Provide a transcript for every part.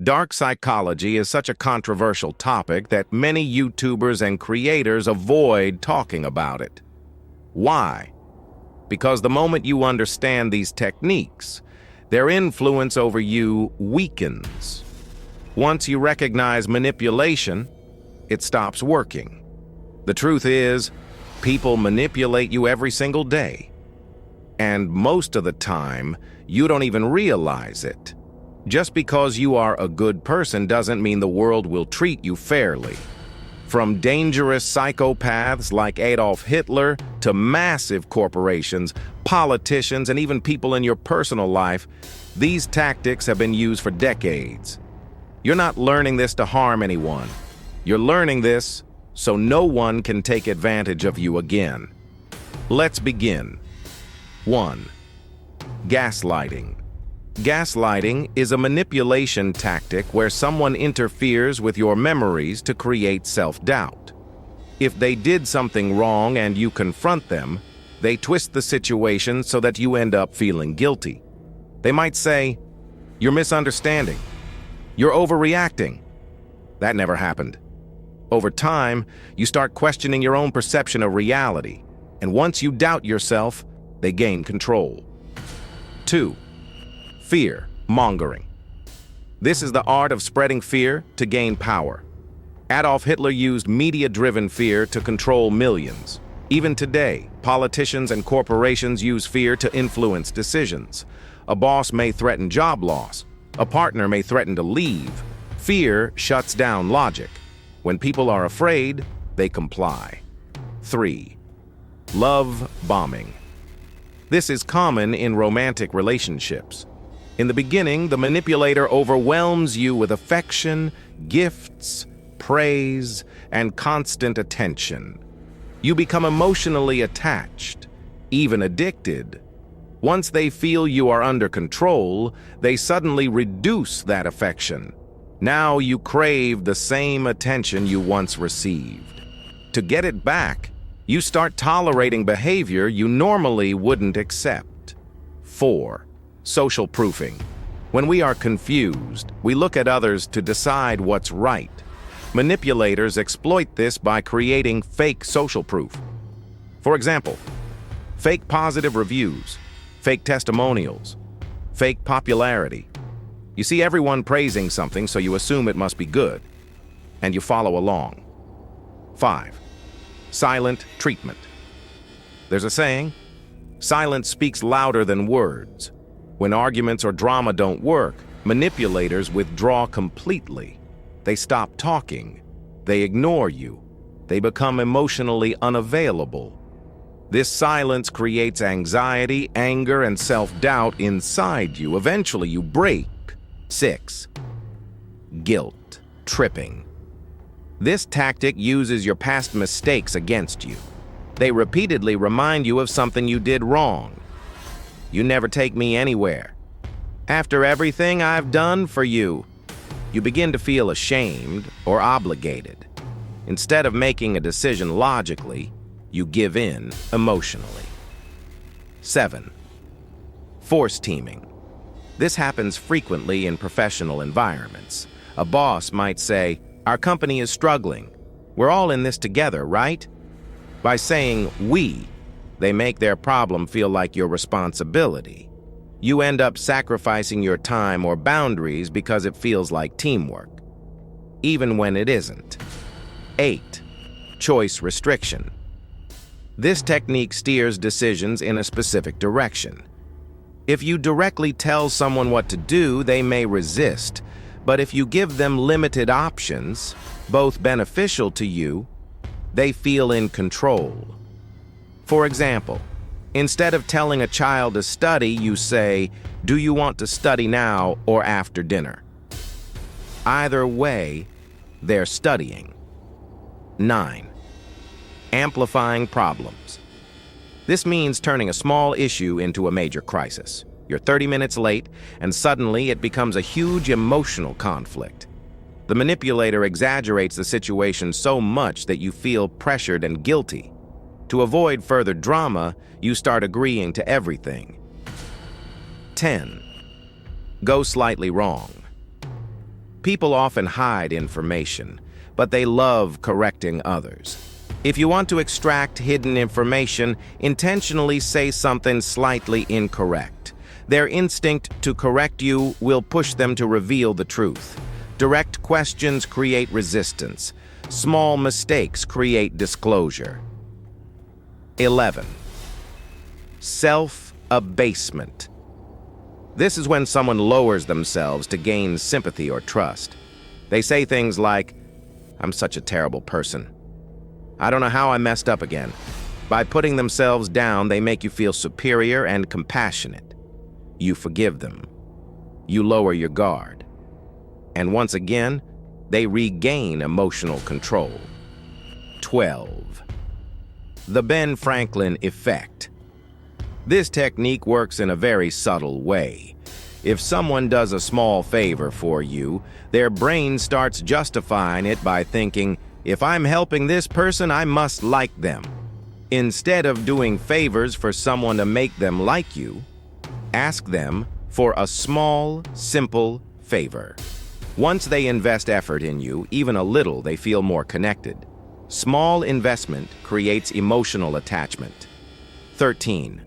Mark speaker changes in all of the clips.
Speaker 1: Dark psychology is such a controversial topic that many YouTubers and creators avoid talking about it. Why? Because the moment you understand these techniques, their influence over you weakens. Once you recognize manipulation, it stops working. The truth is, people manipulate you every single day. And most of the time, you don't even realize it. Just because you are a good person doesn't mean the world will treat you fairly. From dangerous psychopaths like Adolf Hitler to massive corporations, politicians, and even people in your personal life, these tactics have been used for decades. You're not learning this to harm anyone. You're learning this so no one can take advantage of you again. Let's begin. 1. Gaslighting. Gaslighting is a manipulation tactic where someone interferes with your memories to create self-doubt. If they did something wrong and you confront them, they twist the situation so that you end up feeling guilty. They might say, "You're misunderstanding. You're overreacting." That never happened. Over time, you start questioning your own perception of reality, and once you doubt yourself, they gain control. 2. Fear mongering. This is the art of spreading fear to gain power. Adolf Hitler used media-driven fear to control millions. Even today, politicians and corporations use fear to influence decisions. A boss may threaten job loss. A partner may threaten to leave. Fear shuts down logic. When people are afraid, they comply. 3. Love bombing. This is common in romantic relationships. In the beginning, the manipulator overwhelms you with affection, gifts, praise, and constant attention. You become emotionally attached, even addicted. Once they feel you are under control, they suddenly reduce that affection. Now you crave the same attention you once received. To get it back, you start tolerating behavior you normally wouldn't accept. 4. Social proofing. When we are confused, we look at others to decide what's right. Manipulators exploit this by creating fake social proof. For example, fake positive reviews, fake testimonials, fake popularity. You see everyone praising something, so you assume it must be good, and you follow along. 5. Silent treatment. There's a saying, silence speaks louder than words. When arguments or drama don't work, manipulators withdraw completely. They stop talking. They ignore you. They become emotionally unavailable. This silence creates anxiety, anger, and self-doubt inside you. Eventually, you break. 6. Guilt tripping. This tactic uses your past mistakes against you. They repeatedly remind you of something you did wrong. You never take me anywhere. After everything I've done for you, you begin to feel ashamed or obligated. Instead of making a decision logically, you give in emotionally. 7. Force teaming. This happens frequently in professional environments. A boss might say, "Our company is struggling. We're all in this together, right?" By saying "we," they make their problem feel like your responsibility. You end up sacrificing your time or boundaries because it feels like teamwork, even when it isn't. 8. Choice restriction. This technique steers decisions in a specific direction. If you directly tell someone what to do, they may resist, but if you give them limited options, both beneficial to you, they feel in control. For example, instead of telling a child to study, you say, "Do you want to study now or after dinner?" Either way, they're studying. 9. Amplifying problems. This means turning a small issue into a major crisis. You're 30 minutes late, and suddenly it becomes a huge emotional conflict. The manipulator exaggerates the situation so much that you feel pressured and guilty. To avoid further drama, you start agreeing to everything. 10. Go slightly wrong. People often hide information, but they love correcting others. If you want to extract hidden information, intentionally say something slightly incorrect. Their instinct to correct you will push them to reveal the truth. Direct questions create resistance. Small mistakes create disclosure. 11. Self-abasement. This is when someone lowers themselves to gain sympathy or trust. They say things like, "I'm such a terrible person. I don't know how I messed up again." By putting themselves down, they make you feel superior and compassionate. You forgive them. You lower your guard. And once again, they regain emotional control. 12. The Ben Franklin effect. This technique works in a very subtle way. If someone does a small favor for you, their brain starts justifying it by thinking, "If I'm helping this person, I must like them." Instead of doing favors for someone to make them like you, ask them for a small, simple favor. Once they invest effort in you, even a little, they feel more connected. Small investment creates emotional attachment. 13.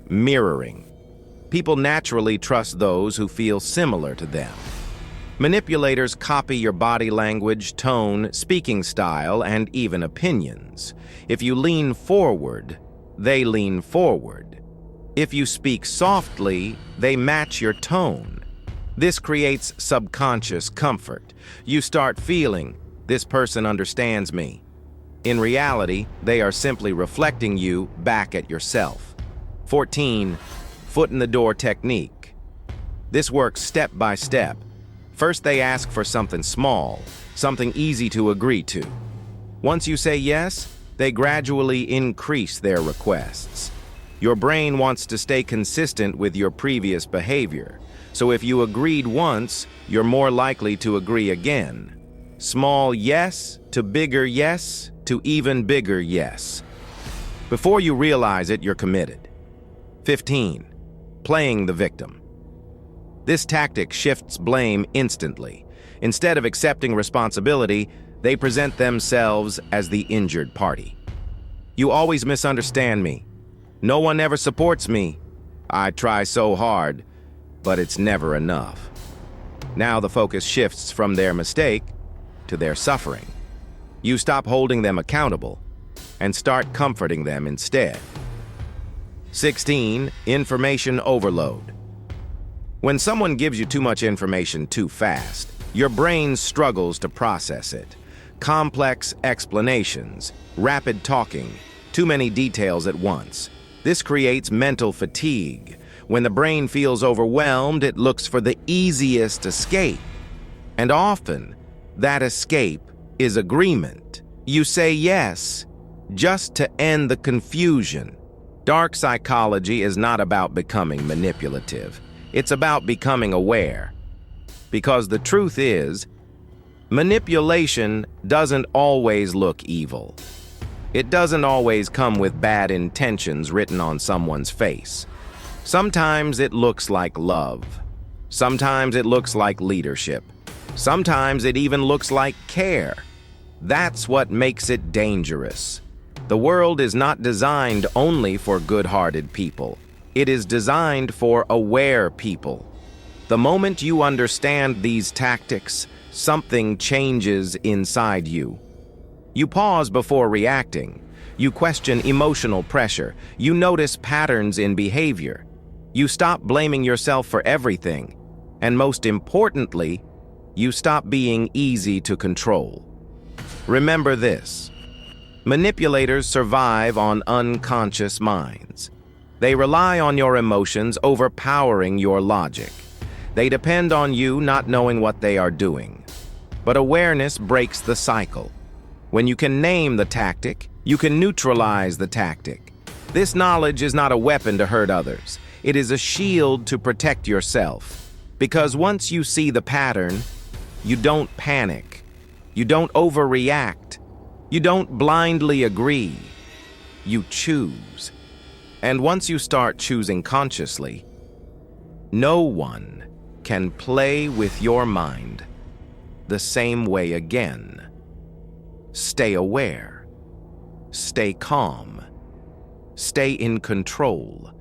Speaker 1: Mirroring. People naturally trust those who feel similar to them. Manipulators copy your body language, tone, speaking style, and even opinions. If you lean forward, they lean forward. If you speak softly, they match your tone. This creates subconscious comfort. You start feeling, "This person understands me." In reality, they are simply reflecting you back at yourself. 14. Foot in the door technique. This works step by step. First, they ask for something small, something easy to agree to. Once you say yes, they gradually increase their requests. Your brain wants to stay consistent with your previous behavior, so if you agreed once, you're more likely to agree again. Small yes to bigger yes to even bigger yes. Before you realize it, you're committed. 15. Playing the victim. This tactic shifts blame instantly. Instead of accepting responsibility, they present themselves as the injured party. "You always misunderstand me. No one ever supports me. I try so hard, but it's never enough." Now the focus shifts from their mistake to their suffering. You stop holding them accountable and start comforting them instead. 16. Information overload. When someone gives you too much information too fast, your brain struggles to process it. Complex explanations, rapid talking, too many details at once. This creates mental fatigue. When the brain feels overwhelmed, it looks for the easiest escape. And often, that escape is agreement. You say yes, just to end the confusion. Dark psychology is not about becoming manipulative. It's about becoming aware. Because the truth is, manipulation doesn't always look evil. It doesn't always come with bad intentions written on someone's face. Sometimes it looks like love. Sometimes it looks like leadership. Sometimes it even looks like care. That's what makes it dangerous. The world is not designed only for good-hearted people. It is designed for aware people. The moment you understand these tactics, something changes inside you. You pause before reacting. You question emotional pressure. You notice patterns in behavior. You stop blaming yourself for everything. And most importantly, you stop being easy to control. Remember this. Manipulators survive on unconscious minds. They rely on your emotions overpowering your logic. They depend on you not knowing what they are doing. But awareness breaks the cycle. When you can name the tactic, you can neutralize the tactic. This knowledge is not a weapon to hurt others. It is a shield to protect yourself. Because once you see the pattern, you don't panic. You don't overreact. You don't blindly agree. You choose. And once you start choosing consciously, no one can play with your mind. the same way again. Stay aware. Stay calm. Stay in control.